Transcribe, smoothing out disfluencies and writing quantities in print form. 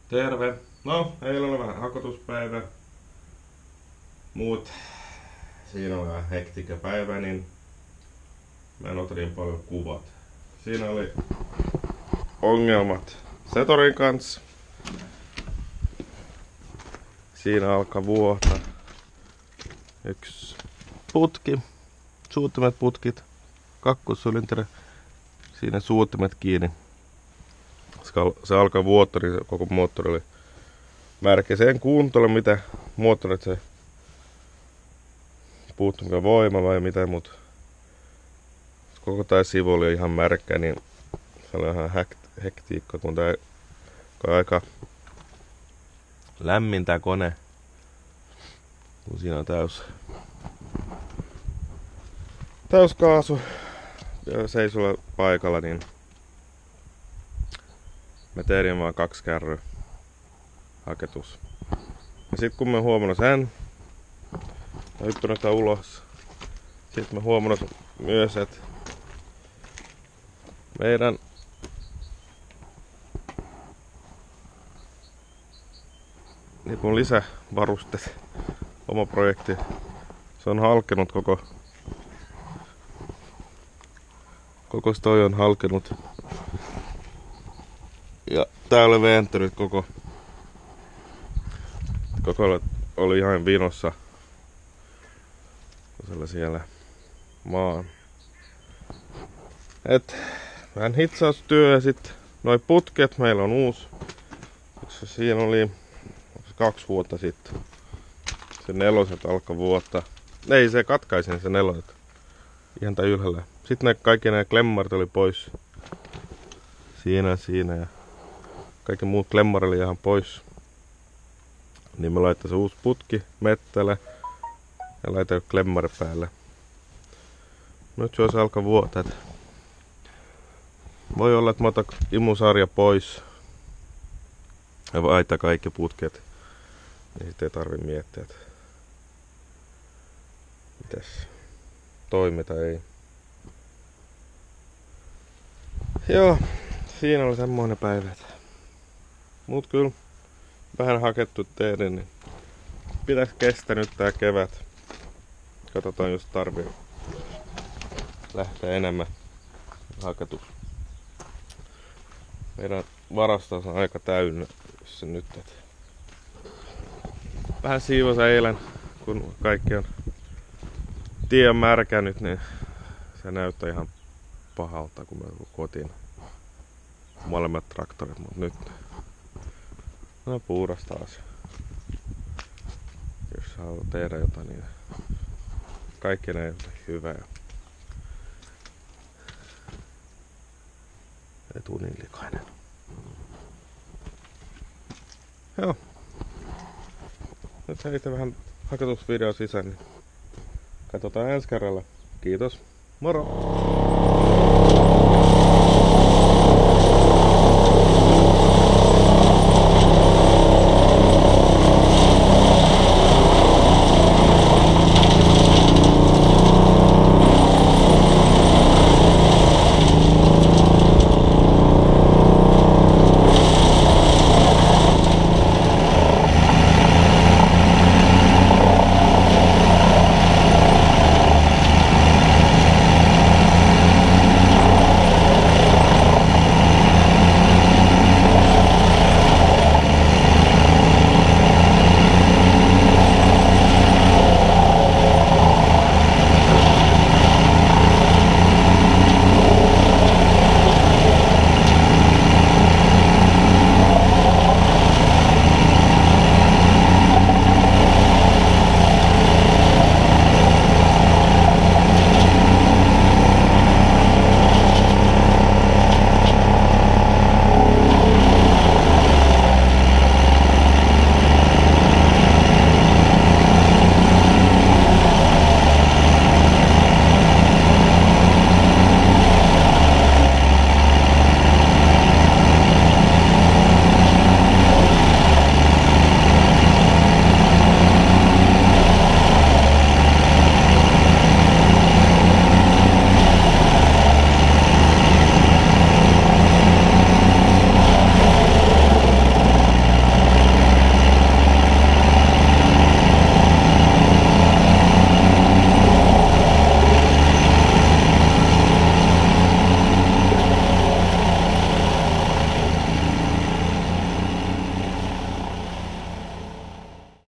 Terve. No, eilen oli vähän hakotuspäivä. Muut. Siinä oli vähän hektikä päivä, niin mä en ota niin paljon kuvat. Siinä oli ongelmat Setorin kanssa. Siinä alkaa vuotaa yksi putki, suuttimet putkit, kakkosylinteri, siinä suuttimet kiinni. Se alkaa vuotta, niin koko moottori oli märkä. Se en kuuntele mitä moottorit se puuttuu mikä voima vai mitä, mutta koko tää sivu oli ihan märkä, niin se oli ihan hektiikka, kun tää on aika lämmin tää kone. Kun siinä on täys kaasu ja seisolla paikalla, niin mä tein vaan 2 kärryä haketus. Ja sit kun mä huomannut sen, mä hyppännyt tää ulos. Sit mä huomannut myös, että meidän niin kun lisävarusteet, oma projekti, se on halkenut koko stoi on halkenut. Ja tää oli ventynyt koko oli ihan vinossa. Siellä maan. Vähän hitsaustyö ja sit noi putket meillä on uusi. Siinä oli 2 vuotta sitten. Se 4 alkoi vuotta. Ei, se katkaisin se 4. Ihan tää ylhäällä. Sitten kaikki nämä klemmarit oli pois. Siinä ja kaikki muut klemmarit oli ihan pois. Niin mä laittain se uusi putki mettälle ja laitan klemmari päälle. Nyt jos alkaa vuotaa. Voi olla, että mä otan imusarja pois ja vaihtaa kaikki putket. Niin sit ei tarvi miettiä, että mitäs toimi tai ei. Joo, siinä oli semmoinen päivä. Mut kyllä vähän hakettu teidän, niin pitäis kestää nyt tää kevät. Katsotaan jos tarvii lähteä enemmän haketus. Meidän varasto on aika täynnä nyt. Vähän siivosa eilen, kun kaikki on tie märkännyt, niin se näyttää ihan pahalta, kun mä kotiin molemmat traktorit, mutta nyt no puuras taas. Jos haluaa tehdä jotain, niin kaikki ne hyvää. Ei tuu niin likainen. Joo. Nyt heitä vähän haketusvideo sisään, niin katsotaan ensi kerralla. Kiitos. Moro!